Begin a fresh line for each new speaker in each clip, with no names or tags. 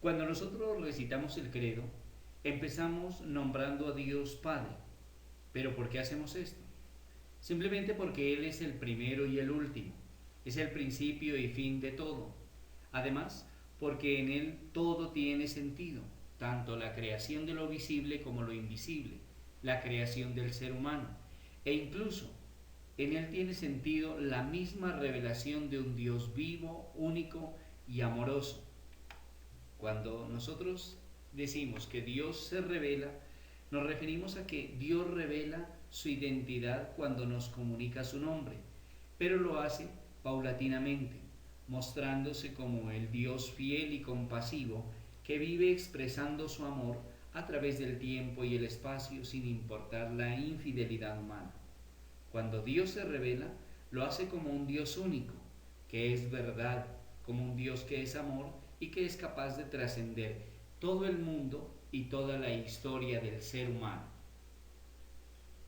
Cuando nosotros recitamos el credo, empezamos nombrando a Dios Padre. ¿Pero por qué hacemos esto? Simplemente porque Él es el primero y el último, es el principio y fin de todo. Además, porque en Él todo tiene sentido, tanto la creación de lo visible como lo invisible, la creación del ser humano, e incluso en Él tiene sentido la misma revelación de un Dios vivo, único y amoroso. Cuando nosotros decimos que Dios se revela, nos referimos a que Dios revela su identidad cuando nos comunica su nombre, pero lo hace paulatinamente, mostrándose como el Dios fiel y compasivo que vive expresando su amor a través del tiempo y el espacio sin importar la infidelidad humana. Cuando Dios se revela, lo hace como un Dios único, que es verdad, como un Dios que es amor y que es capaz de trascender todo el mundo y toda la historia del ser humano.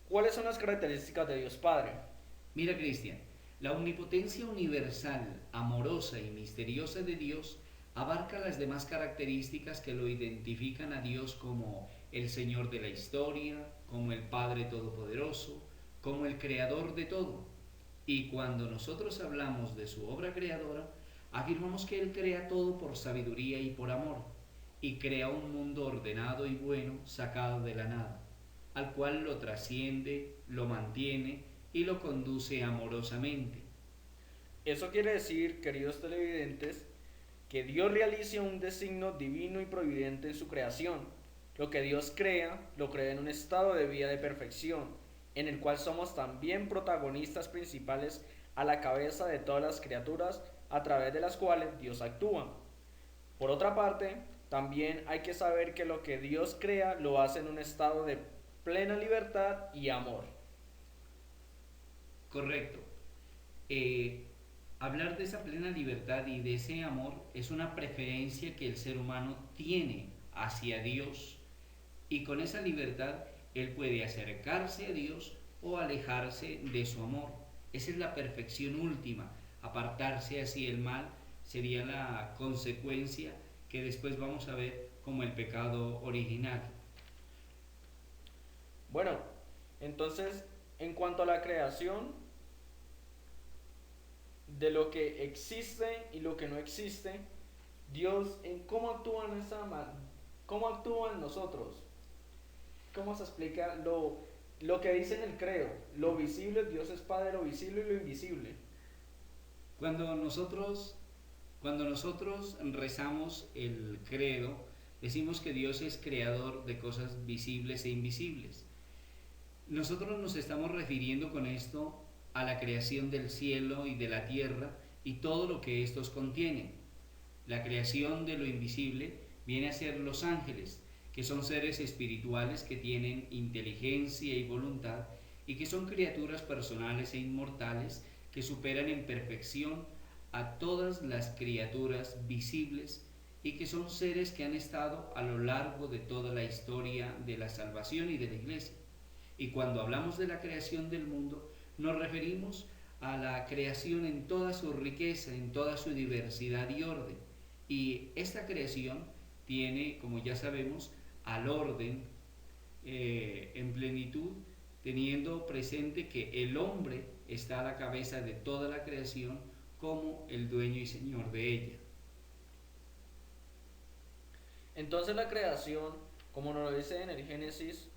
¿Cuáles son las características de Dios Padre?
Mira, Cristian, la omnipotencia universal, amorosa y misteriosa de Dios abarca las demás características que lo identifican a Dios como el Señor de la historia, como el Padre Todopoderoso, como el Creador de todo. Y cuando nosotros hablamos de su obra creadora, afirmamos que Él crea todo por sabiduría y por amor, y crea un mundo ordenado y bueno sacado de la nada, al cual lo trasciende, lo mantiene y lo conduce amorosamente.
Eso quiere decir, queridos televidentes, que Dios realiza un designio divino y providente en su creación. Lo que Dios crea, lo crea en un estado de vida de perfección, en el cual somos también protagonistas principales a la cabeza de todas las criaturas a través de las cuales Dios actúa. Por otra parte, también hay que saber que lo que Dios crea lo hace en un estado de plena libertad y amor.
Correcto. Eh, Hablar de esa plena libertad y de ese amor es una preferencia que el ser humano tiene hacia Dios, y con esa libertad él puede acercarse a Dios o alejarse de su amor. Esa es la perfección última. Apartarse hacia el mal sería la consecuencia que después vamos a ver como el pecado original.
Bueno, entonces, en cuanto a la creación, de lo que existe y lo que no existe, Dios en cómo actúa en cómo actúa en nosotros, cómo se explica lo que dice en el credo, lo visible, Dios es Padre, lo visible y lo invisible.
Cuando nosotros, cuando nosotros rezamos el credo, decimos que Dios es creador de cosas visibles e invisibles. Nosotros nos estamos refiriendo con esto a la creación del cielo y de la tierra y todo lo que estos contienen. La creación de lo invisible viene a ser los ángeles, que son seres espirituales que tienen inteligencia y voluntad y que son criaturas personales e inmortales que superan en perfección a todas las criaturas visibles y que son seres que han estado a lo largo de toda la historia de la salvación y de la iglesia. Y cuando hablamos de la creación del mundo, nos referimos a la creación en toda su riqueza, en toda su diversidad y orden. Y esta creación tiene, como ya sabemos, al orden en plenitud, teniendo presente que el hombre está a la cabeza de toda la creación como el dueño y señor de ella.
Entonces la creación, como nos lo dice en el Génesis,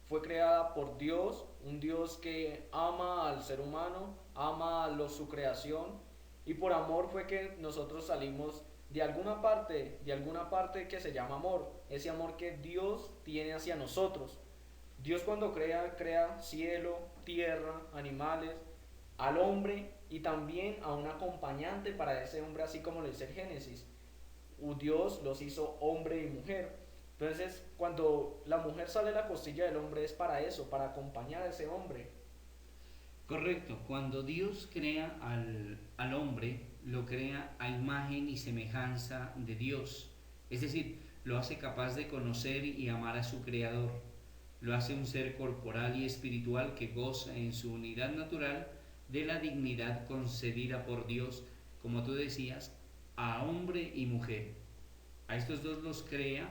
fue creada por Dios, un Dios que ama al ser humano, ama su creación, y por amor fue que nosotros salimos de alguna parte que se llama amor, ese amor que Dios tiene hacia nosotros. Dios cuando crea, crea cielo, tierra, animales, al hombre y también a un acompañante para ese hombre, así como lo dice el Génesis. Dios los hizo hombre y mujer. Entonces, cuando la mujer sale de la costilla del hombre es para eso, para acompañar a ese hombre.
Correcto, cuando Dios crea al hombre, lo crea a imagen y semejanza de Dios. Es decir, lo hace capaz de conocer y amar a su Creador. Lo hace un ser corporal y espiritual que goza en su unidad natural de la dignidad concedida por Dios, como tú decías, a hombre y mujer. A estos dos los crea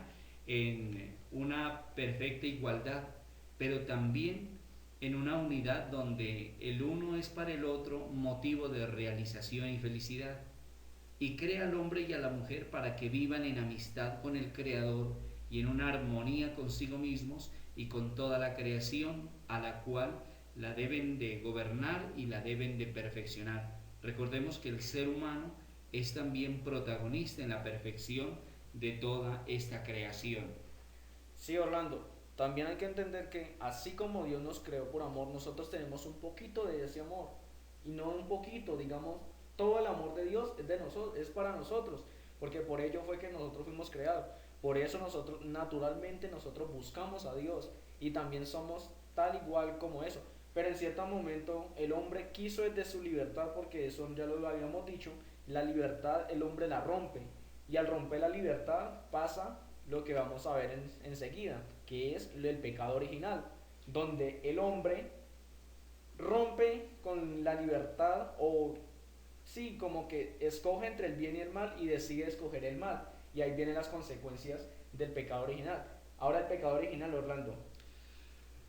en una perfecta igualdad, pero también en una unidad donde el uno es para el otro motivo de realización y felicidad. Y crea al hombre y a la mujer para que vivan en amistad con el Creador y en una armonía consigo mismos y con toda la creación, a la cual la deben de gobernar y la deben de perfeccionar. Recordemos que el ser humano es también protagonista en la perfección de toda esta creación.
Sí, Orlando, también hay que entender que así como Dios nos creó por amor, nosotros tenemos un poquito de ese amor. Y no un poquito, digamos, todo el amor de Dios es de nosotros, es para nosotros, porque por ello fue que nosotros fuimos creados. Por eso nosotros, naturalmente, nosotros buscamos a Dios y también somos tal igual como eso. Pero en cierto momento el hombre quiso desde su libertad, porque eso ya lo habíamos dicho, la libertad el hombre la rompe. Y al romper la libertad pasa lo que vamos a ver enseguida, que es el pecado original, donde el hombre rompe con la libertad o sí, como que escoge entre el bien y el mal y decide escoger el mal. Y ahí vienen las consecuencias del pecado original. Ahora el pecado original, Orlando.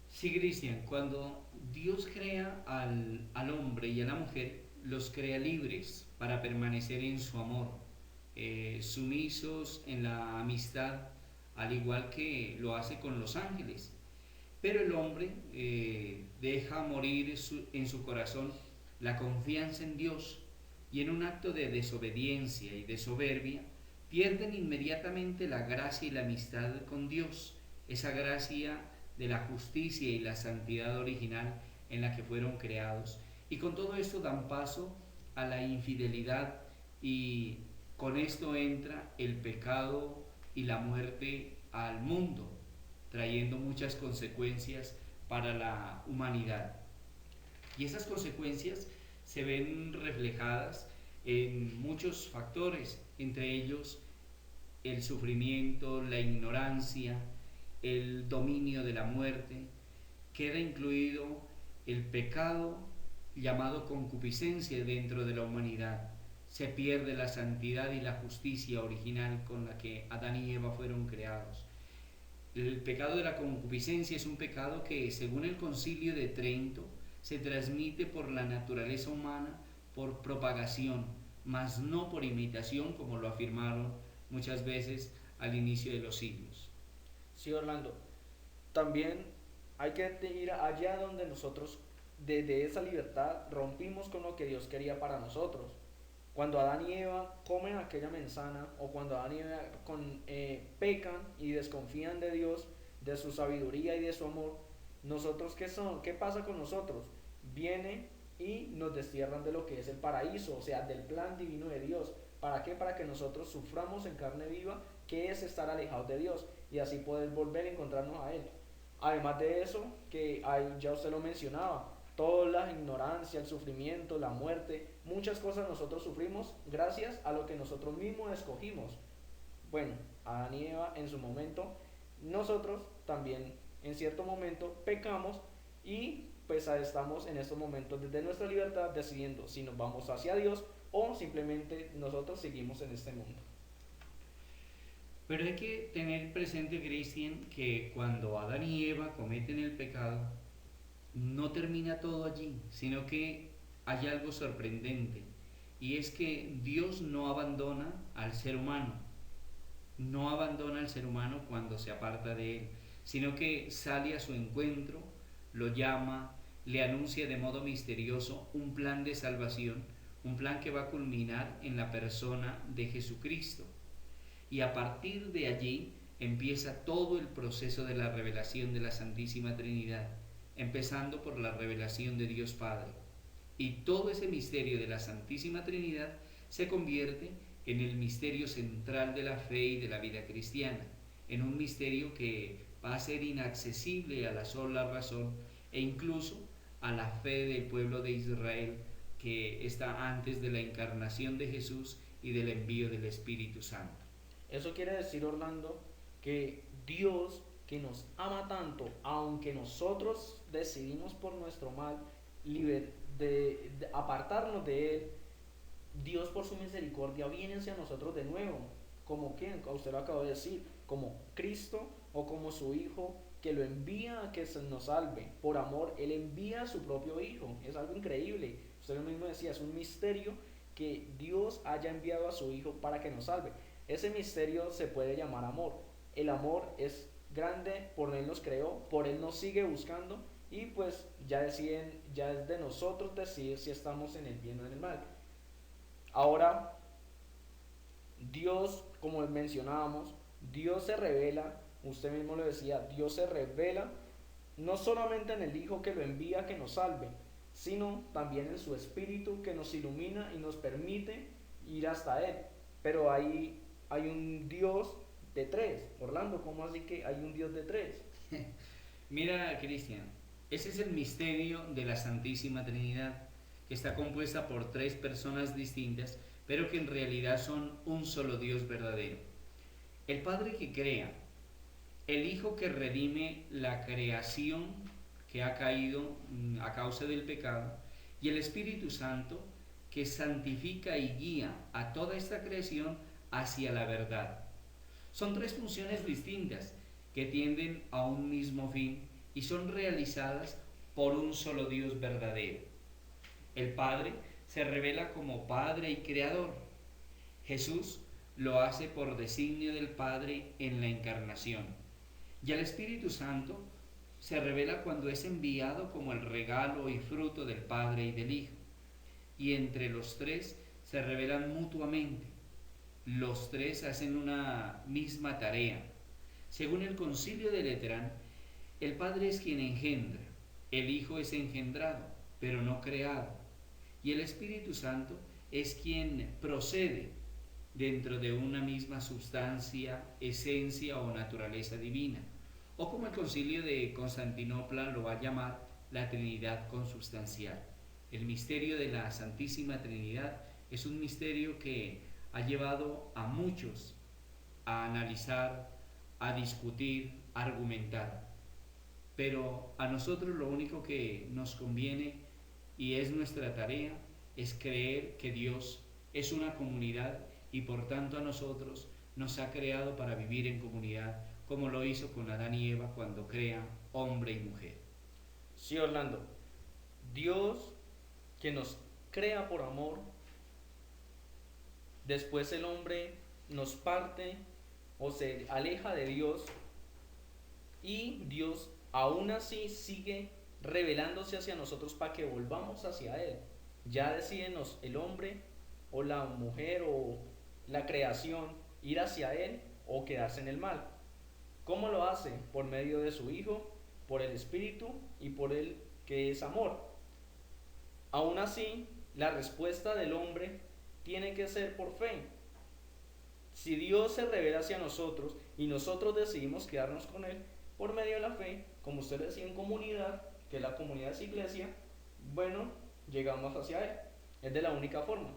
Sí, Cristian, cuando Dios crea al hombre y a la mujer, los crea libres para permanecer en su amor, sumisos en la amistad, al igual que lo hace con los ángeles. Pero el hombre deja morir en su corazón la confianza en Dios y en un acto de desobediencia y de soberbia pierden inmediatamente la gracia y la amistad con Dios, esa gracia de la justicia y la santidad original en la que fueron creados. Y con todo esto dan paso a la infidelidad y con esto entra el pecado y la muerte al mundo, trayendo muchas consecuencias para la humanidad. Y esas consecuencias se ven reflejadas en muchos factores, entre ellos el sufrimiento, la ignorancia, el dominio de la muerte. Queda incluido el pecado llamado concupiscencia dentro de la humanidad. Se pierde la santidad y la justicia original con la que Adán y Eva fueron creados. El pecado de la concupiscencia es un pecado que, según el Concilio de Trento, se transmite por la naturaleza humana por propagación, mas no por imitación, como lo afirmaron muchas veces al inicio de los siglos.
Sí, Orlando. También hay que ir allá donde nosotros, desde esa libertad, rompimos con lo que Dios quería para nosotros. Cuando Adán y Eva comen aquella manzana o cuando Adán y Eva pecan y desconfían de Dios, de su sabiduría y de su amor, nosotros ¿qué son? ¿Qué pasa con nosotros? Viene y nos destierran de lo que es el paraíso, o sea, del plan divino de Dios. ¿Para qué? Para que nosotros suframos en carne viva qué es estar alejados de Dios y así poder volver a encontrarnos a Él. Además de eso, que ya usted lo mencionaba, toda la ignorancia, el sufrimiento, la muerte, muchas cosas nosotros sufrimos gracias a lo que nosotros mismos escogimos. Bueno, Adán y Eva en su momento, nosotros también en cierto momento pecamos y pues estamos en estos momentos desde nuestra libertad decidiendo si nos vamos hacia Dios o simplemente nosotros seguimos en este mundo.
Pero hay que tener presente, Cristian, que cuando Adán y Eva cometen el pecado, no termina todo allí, sino que hay algo sorprendente, y es que Dios no abandona al ser humano, no abandona al ser humano cuando se aparta de él, sino que sale a su encuentro, lo llama, le anuncia de modo misterioso un plan de salvación, un plan que va a culminar en la persona de Jesucristo. Y a partir de allí empieza todo el proceso de la revelación de la Santísima Trinidad, empezando por la revelación de Dios Padre. Y todo ese misterio de la Santísima Trinidad se convierte en el misterio central de la fe y de la vida cristiana, en un misterio que va a ser inaccesible a la sola razón e incluso a la fe del pueblo de Israel que está antes de la encarnación de Jesús y del envío del Espíritu Santo.
Eso quiere decir, Orlando, que Dios, que nos ama tanto, aunque nosotros decidimos por nuestro mal de apartarnos de Él, Dios por su misericordia viene hacia nosotros de nuevo. como quién, usted lo acabó de decir, como Cristo o como su Hijo que lo envía a que se nos salve. Por amor, Él envía a su propio Hijo. Es algo increíble. Usted lo mismo decía, es un misterio que Dios haya enviado a su Hijo para que nos salve. Ese misterio se puede llamar amor. El amor es grande, por Él nos creó, por Él nos sigue buscando y pues ya deciden, ya es de nosotros decidir si estamos en el bien o en el mal. Ahora, Dios, como mencionábamos, Dios se revela, usted mismo lo decía, Dios se revela no solamente en el Hijo que lo envía a que nos salve, sino también en su Espíritu que nos ilumina y nos permite ir hasta Él. Pero hay un Dios de tres. Orlando, ¿cómo así que hay un Dios de tres?
Mira, Cristian, ese es el misterio de la Santísima Trinidad, que está compuesta por tres personas distintas, pero que en realidad son un solo Dios verdadero. El Padre que crea, el Hijo que redime la creación que ha caído a causa del pecado, y el Espíritu Santo que santifica y guía a toda esta creación hacia la verdad. Son tres funciones distintas que tienden a un mismo fin y son realizadas por un solo Dios verdadero. El Padre se revela como Padre y Creador. Jesús lo hace por designio del Padre en la encarnación. Y el Espíritu Santo se revela cuando es enviado como el regalo y fruto del Padre y del Hijo. Y entre los tres se revelan mutuamente. Los tres hacen una misma tarea. Según el Concilio de Letrán, el Padre es quien engendra, el Hijo es engendrado, pero no creado, y el Espíritu Santo es quien procede dentro de una misma sustancia, esencia o naturaleza divina, o como el Concilio de Constantinopla lo va a llamar, la Trinidad consubstancial. El misterio de la Santísima Trinidad es un misterio que ha llevado a muchos a analizar, a discutir, a argumentar. Pero a nosotros lo único que nos conviene y es nuestra tarea es creer que Dios es una comunidad y por tanto a nosotros nos ha creado para vivir en comunidad como lo hizo con Adán y Eva cuando crea hombre y mujer.
Sí, Orlando, Dios que nos crea por amor, después el hombre nos parte o se aleja de Dios y Dios aún así sigue revelándose hacia nosotros para que volvamos hacia Él. Ya decídenos el hombre o la mujer o la creación ir hacia Él o quedarse en el mal. ¿Cómo lo hace? Por medio de su Hijo, por el Espíritu y por Él que es amor. Aún así, la respuesta del hombre tiene que ser por fe. Si Dios se revela hacia nosotros y nosotros decidimos quedarnos con Él por medio de la fe, como usted decía en comunidad, que la comunidad es iglesia, bueno, llegamos hacia Él. Es de la única forma.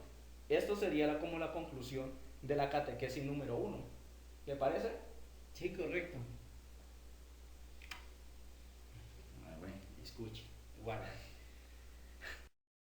Esto sería como la conclusión de la catequesis número 1. ¿Le parece?
Sí, correcto. Bueno, escuche, guarda.